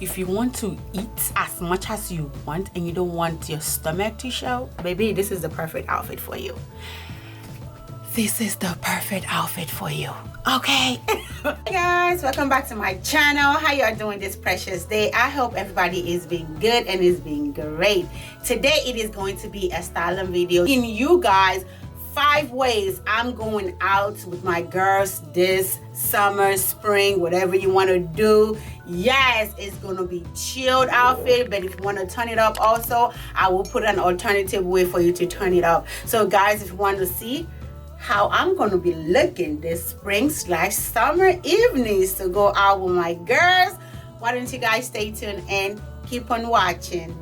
if you want to eat as much as you want and you don't want your stomach to show, baby, this is the perfect outfit for you. This is the perfect outfit for you, okay? Hey guys, welcome back to my channel. How you are doing this precious day? I hope everybody is being good and is being great. Today it is going to be a styling video in you guys 5 ways I'm going out with my girls this summer, spring, whatever you want to do. Yes, it's going to be chilled outfit, but if you want to turn it up also, I will put an alternative way for you to turn it up. So guys, if you want to see how I'm going to be looking this spring/summer evenings to go out with my girls, why don't you guys stay tuned and keep on watching.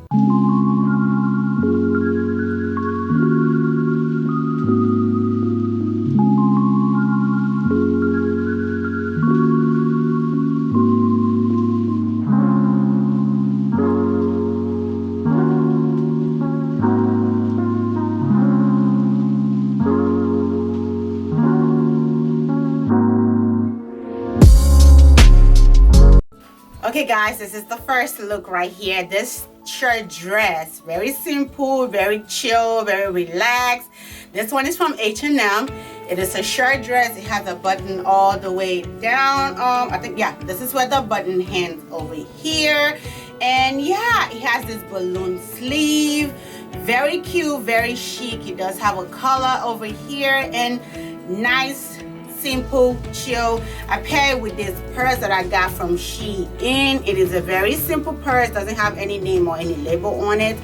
Okay guys, this is the first look right here. This shirt dress, very simple, very chill, very relaxed. This one is from H&M. It is a shirt dress. It has a button all the way down. I think, yeah, this is where the button ends over here. And yeah, it has this balloon sleeve. Very cute, very chic. It does have a collar over here and nice, simple, chill. I pair it with this purse that I got from Shein. It is a very simple purse, doesn't have any name or any label on it,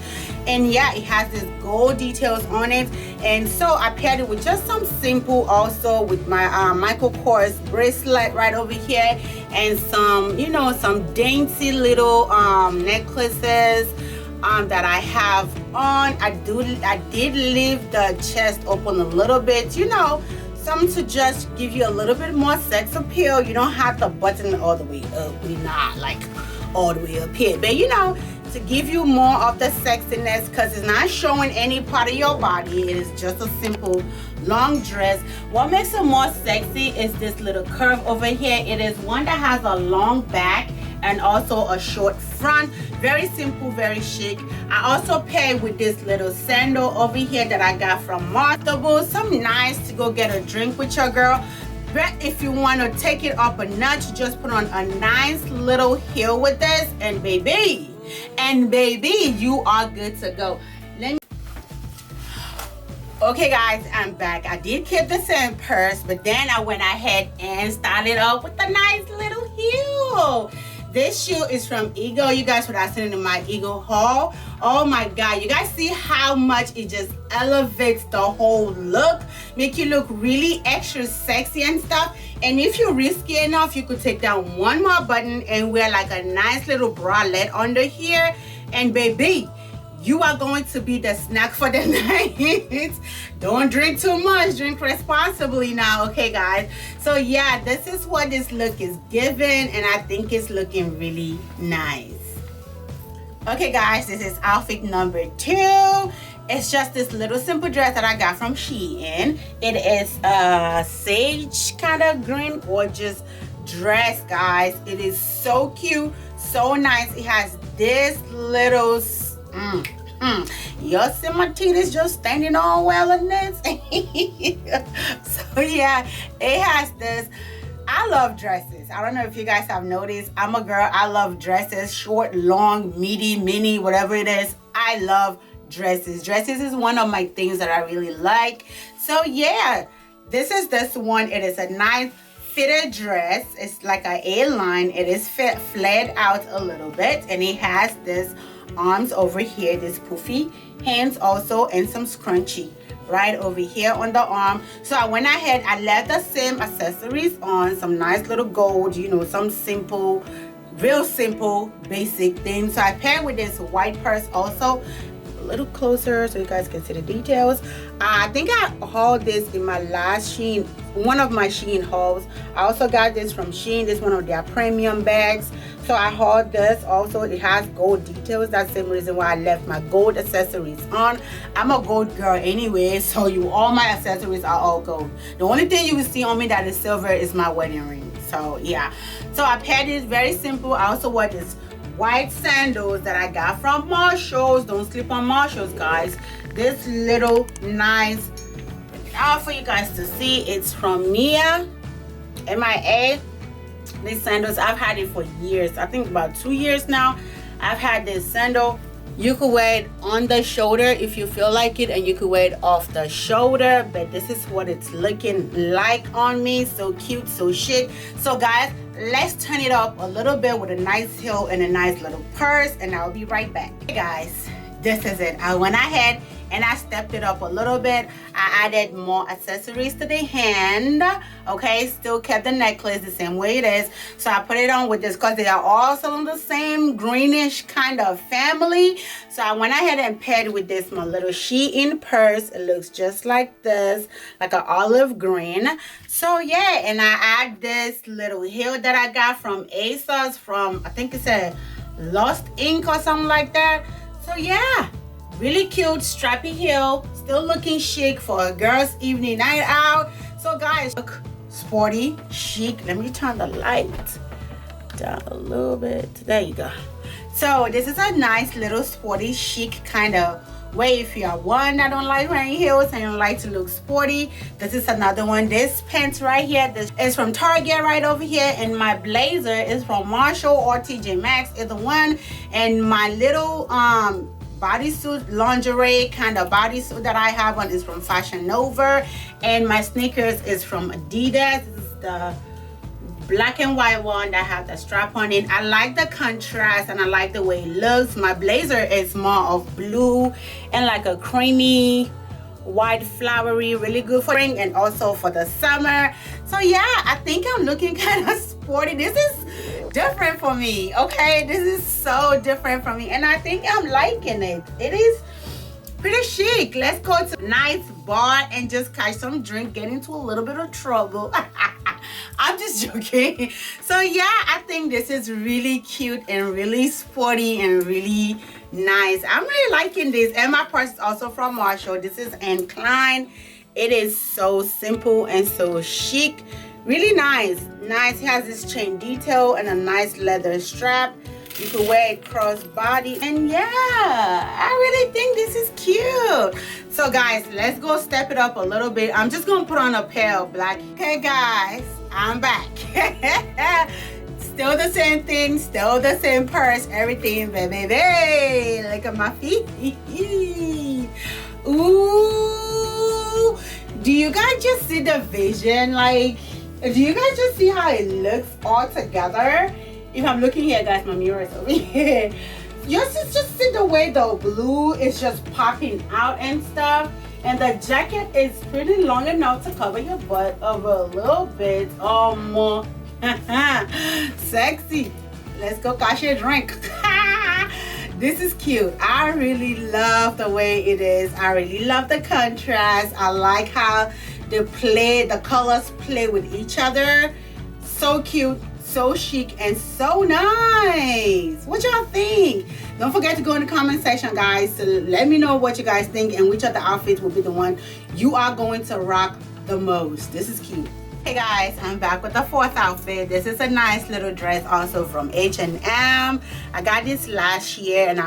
and yeah, it has this gold details on it. And so I paired it with just some simple, also with my Michael Kors bracelet right over here, and some, you know, some dainty little necklaces that I have on. I did leave the chest open a little bit, you know, something to just give you a little bit more sex appeal. You don't have to button all the way up. We're not like all the way up here, but you know, to give you more of the sexiness, because it's not showing any part of your body. It is just a simple long dress. What makes it more sexy is this little curve over here. It is one that has a long back and also a short front. Very simple, very chic. I also paired with this little sandal over here that I got from Martable. Some nice to go get a drink with your girl. But if you want to take it up a notch, just put on a nice little heel with this, and baby, you are good to go. Okay guys, I'm back. I did keep the same purse, but then I went ahead and started off with a nice little heel. This shoe is from Ego. You guys, what I sent in my Ego haul. Oh my god, you guys see how much it just elevates the whole look, make you look really extra sexy and stuff. And if you're risky enough, you could take down one more button and wear like a nice little bralette under here, and baby, you are going to be the snack for the night. Don't drink too much, drink responsibly now, okay guys? So yeah, this is what this look is giving, and I think it's looking really nice. Okay guys, this is outfit number 2. It's just this little simple dress that I got from Shein. It is a sage kind of green, gorgeous dress, guys. It is so cute, so nice. It has this little you'll see my titties just standing all well in this. So yeah, it has this. I love dresses. I don't know if you guys have noticed, I'm a girl. I love dresses, short, long, meaty, mini, whatever it is. I love dresses. Dresses is one of my things that I really like. So yeah, this is this one. It is a nice fitted dress. It's like an A-line. It is flared out a little bit, and it has this arms over here, this poofy hands also, and some scrunchie right over here on the arm. So I went ahead, I left the same accessories on, some nice little gold, you know, some simple, real simple basic things. So I paired with this white purse also, a little closer so you guys can see the details. I think I hauled this in my last Shein, one of my Shein hauls. I also got this from Shein. This is one of their premium bags. So I hauled this also. It has gold details. That's the same reason why I left my gold accessories on. I'm a gold girl anyway, so all my accessories are all gold. The only thing you will see on me that is silver is my wedding ring. So yeah, so I paired it very simple. I also wore this white sandals that I got from Marshalls. Don't sleep on Marshalls, guys. This little nice out for you guys to see. It's from Mia, MIA. These sandals, I've had it for years. I think about 2 years now. I've had this sandal. You could wear it on the shoulder if you feel like it, and you could wear it off the shoulder, but this is what it's looking like on me. So cute, so chic. So guys, let's turn it up a little bit with a nice heel and a nice little purse, and I'll be right back. Hey guys, this is it. I went ahead and I stepped it up a little bit. I added more accessories to the hand. Okay, still kept the necklace the same way it is. So I put it on with this because they are also in the same greenish kind of family. So I went ahead and paired with this my little Shein purse. It looks just like this, like an olive green. So yeah, and I add this little heel that I got from ASOS from, I think it's a Lost Ink or something like that. So yeah, really cute strappy heel, still looking chic for a girl's evening night out. So guys, look sporty, chic. Let me turn the light down a little bit. There you go. So this is a nice little sporty chic kind of way. If you are one that don't like wearing heels and you like to look sporty, this is another one. This pants right here, this is from Target right over here, and my blazer is from Marshall or TJ Maxx, either one. And my little bodysuit, lingerie kind of bodysuit that I have on is from Fashion Nova, and my sneakers is from Adidas. This is the black and white one that have the strap on it. I like the contrast and I like the way it looks. My blazer is more of blue and like a creamy white flowery, really good for spring and also for the summer. So yeah, I think I'm looking kind of sporty. This is different for me. Okay, this is so different for me, and I think I'm liking it. It is pretty chic. Let's go to a nice bar and just catch some drink, get into a little bit of trouble. I'm just joking. So yeah, I think this is really cute and really sporty and really nice. I'm really liking this, and my purse is also from Marshall. This is Anne Klein. It is so simple and so chic. Really nice. It has this chain detail and a nice leather strap. You can wear it crossbody, and yeah, I really think this is cute. So guys, let's go step it up a little bit. I'm just gonna put on a pair of black. Okay guys, I'm back. Still the same thing, still the same purse, everything, baby. Look at my feet. Ooh, do you guys just see the vision? Like, do you guys just see how it looks all together? If I'm looking here, guys, my mirror is over here. Just see the way the blue is just popping out and stuff. And the jacket is pretty long enough to cover your butt of a little bit. Oh, more sexy. Let's go catch a drink. This is cute. I really love the way it is. I really love the contrast. I like how the colors play with each other. So cute, so chic, and so nice. What y'all think? Don't forget to go in the comment section, guys, to let me know what you guys think and which of the outfits will be the one you are going to rock the most. This is cute. Hey guys, I'm back with the fourth outfit. This is a nice little dress also from H&M. I got this last year, and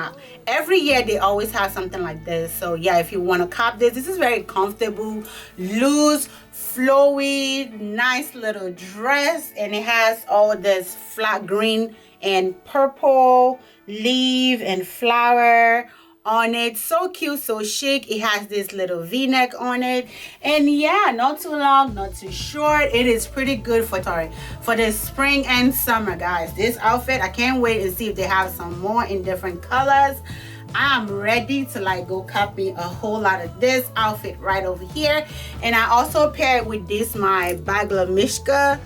every year they always have something like this. So yeah, if you want to cop this is very comfortable, loose, flowy, nice little dress, and it has all this flat green and purple leaf and flower on it. So cute, so chic. It has this little v-neck on it, and yeah, not too long, not too short. It is pretty good for the spring and summer, guys. This outfit, I can't wait and see if they have some more in different colors. I'm ready to like go copy a whole lot of this outfit right over here. And I also paired with this my Bagla Mishka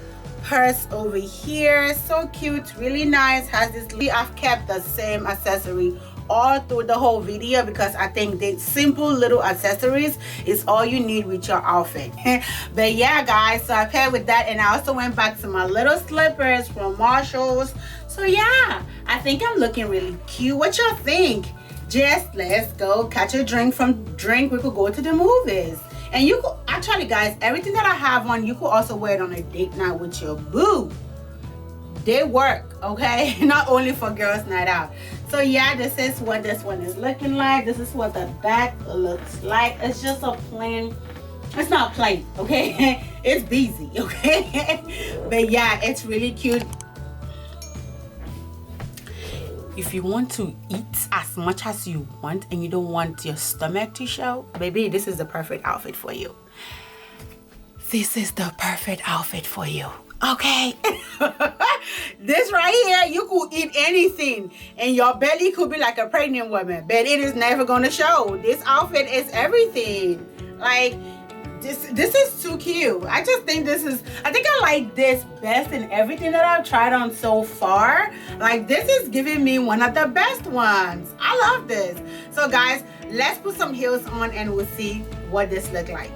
purse over here. So cute, really nice. Has this, I've kept the same accessory all through the whole video because I think the simple little accessories is all you need with your outfit. But yeah, guys, so I paired with that, and I also went back to my little slippers from Marshalls. So yeah, I think I'm looking really cute. What y'all think? Just let's go catch a drink. From drink, we could go to the movies. And you could actually, guys, everything that I have on, you could also wear it on a date night with your boo. they work, okay? Not only for girls night out. So yeah, this is what this one is looking like. This is what the back looks like. It's just a plain, it's not plain, okay? It's busy, okay? But yeah, it's really cute. If you want to eat as much as you want and you don't want your stomach to show, baby, this is the perfect outfit for you. This is the perfect outfit for you, okay? This right here, you could eat anything and your belly could be like a pregnant woman, but it is never gonna show. This outfit is everything. Like, this is too cute. I just think I think I like this best in everything that I've tried on so far. Like, this is giving me one of the best ones. I love this. So guys, let's put some heels on and we'll see what this look like.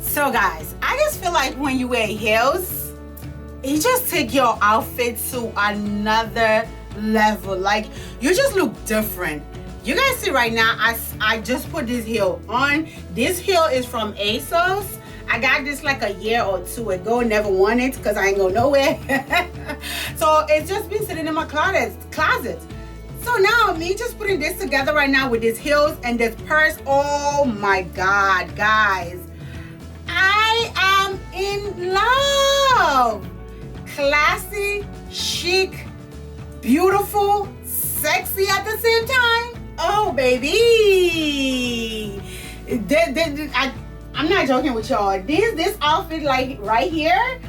So guys, I just feel like when you wear heels, it just take your outfit to another level. Like, you just look different. You guys see right now, I just put this heel on. This heel is from ASOS. I got this like a year or two ago. Never worn it because I ain't go nowhere. So it's just been sitting in my closet. So now me just putting this together right now with these heels and this purse. Oh my God, guys. I am in love. Classy, chic, beautiful, sexy at the same time. Oh baby, I'm not joking with y'all. This outfit, like right here,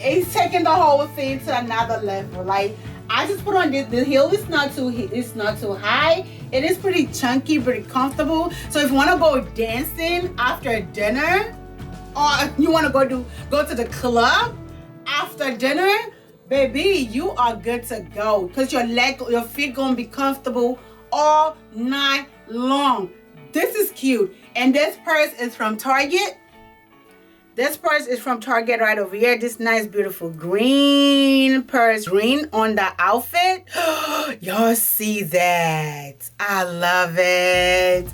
is taking the whole thing to another level. Like, I just put on the heel. It's not too high. It is pretty chunky, pretty comfortable. So if you want to go dancing after dinner, or you want to go to the club after dinner, baby, you are good to go because your feet gonna be comfortable all night long. This is cute. And this purse is from Target. This purse is from Target right over here. This nice, beautiful green purse. Green on the outfit. Y'all see that? I love it.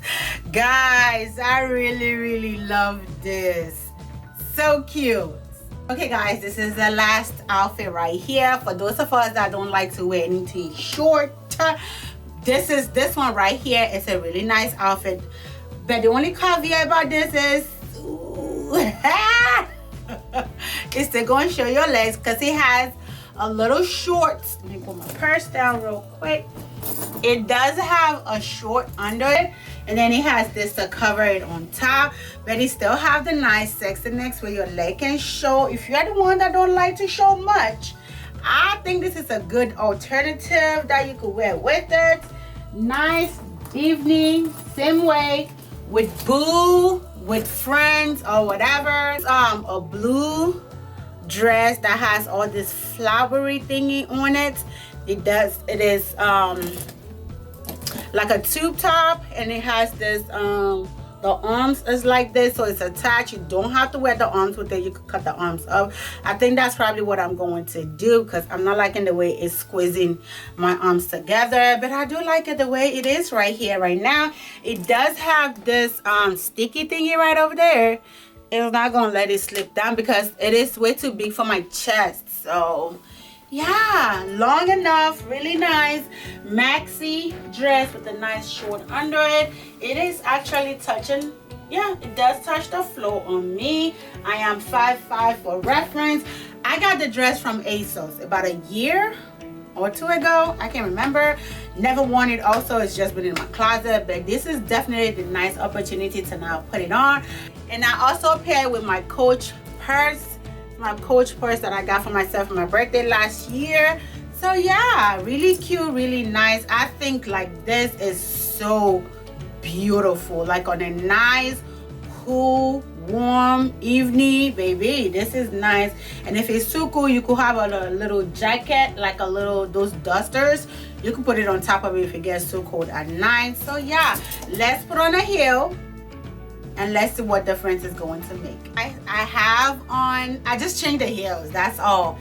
Guys, I really, really love this. So cute. Okay guys, this is the last outfit right here. For those of us that don't like to wear anything short, this one right here is a really nice outfit. But the only caveat about this is it's still going to show your legs because it has a little shorts. Let me put my purse down real quick. It does have a short under it, and then it has this to cover it on top, but it still have the nice sexiness where your leg can show. If you're the one that don't like to show much, I think this is a good alternative that you could wear with it. Nice evening, same way with boo, with friends or whatever. A blue dress that has all this flowery thingy on it. It is like a tube top, and it has this the arms is like this, so it's attached. You don't have to wear the arms with it. You could cut the arms up. I think that's probably what I'm going to do because I'm not liking the way it's squeezing my arms together, but I do like it the way it is right here right now. It does have this sticky thingy right over there. It's not gonna let it slip down because it is way too big for my chest. So yeah, long enough, really nice maxi dress with a nice short under it. It is actually touching, yeah, it does touch the floor on me. I am 5'5" for reference. I got the dress from ASOS about a year or two ago. I can't remember. Never worn it also. It's just been in my closet, but this is definitely the nice opportunity to now put it on. And I also pair it with my Coach purse. My Coach purse that I got for myself for my birthday last year. So yeah, really cute, really nice. I think like this is so beautiful, like on a nice cool warm evening, baby. This is nice. And if it's too cool, you could have a little jacket, like a little those dusters. You can put it on top of it if it gets too cold at night. So yeah, let's put on a heel and let's see what difference it's going to make. I just changed the heels, that's all.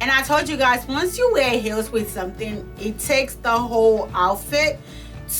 And I told you guys, once you wear heels with something, it takes the whole outfit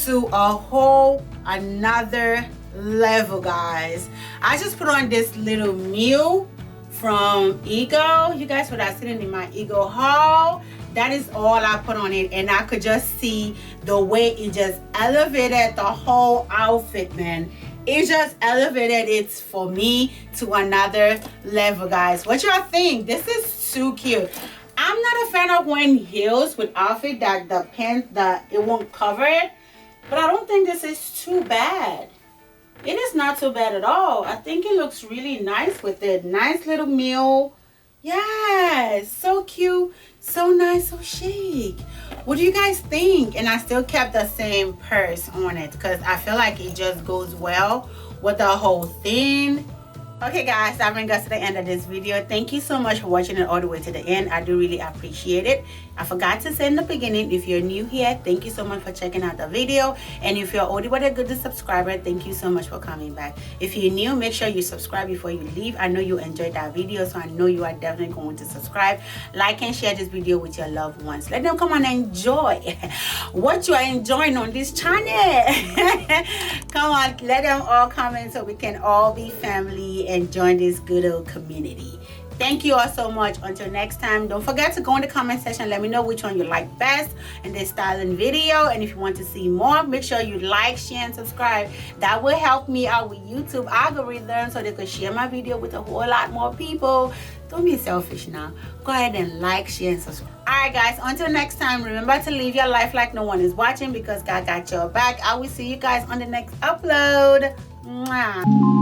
to a whole another level, guys. I just put on this little mule from Ego. You guys would have seen it in my Ego haul. That is all I put on it, and I could just see the way it just elevated the whole outfit, man. It just elevated it for me to another level, guys. What y'all think? This is too cute. I'm not a fan of wearing heels with outfit that the pants it won't cover it, but I don't think this is too bad. It is not too bad at all. I think it looks really nice with it. Nice little meal. Yes, so cute, so nice, so chic. What do you guys think? And I still kept the same purse on it because I feel like it just goes well with the whole thing. Okay guys, that brings us to the end of this video. Thank you so much for watching it all the way to the end. I do really appreciate it. I forgot to say in the beginning, if you're new here, thank you so much for checking out the video. And if you're already a good subscriber, thank you so much for coming back. If you're new, make sure you subscribe before you leave. I know you enjoyed that video, so I know you are definitely going to subscribe, like, and share this video with your loved ones. Let them come and enjoy what you are enjoying on this channel. Come on, let them all comment so we can all be family and join this good old community. Thank you all so much. Until next time, don't forget to go in the comment section. Let me know which one you like best in this styling video. And if you want to see more, make sure you like, share, and subscribe. That will help me out with YouTube algorithm so they can share my video with a whole lot more people. Don't be selfish now. Go ahead and like, share, and subscribe. Alright guys, until next time, remember to live your life like no one is watching because God got your back. I will see you guys on the next upload. Mwah.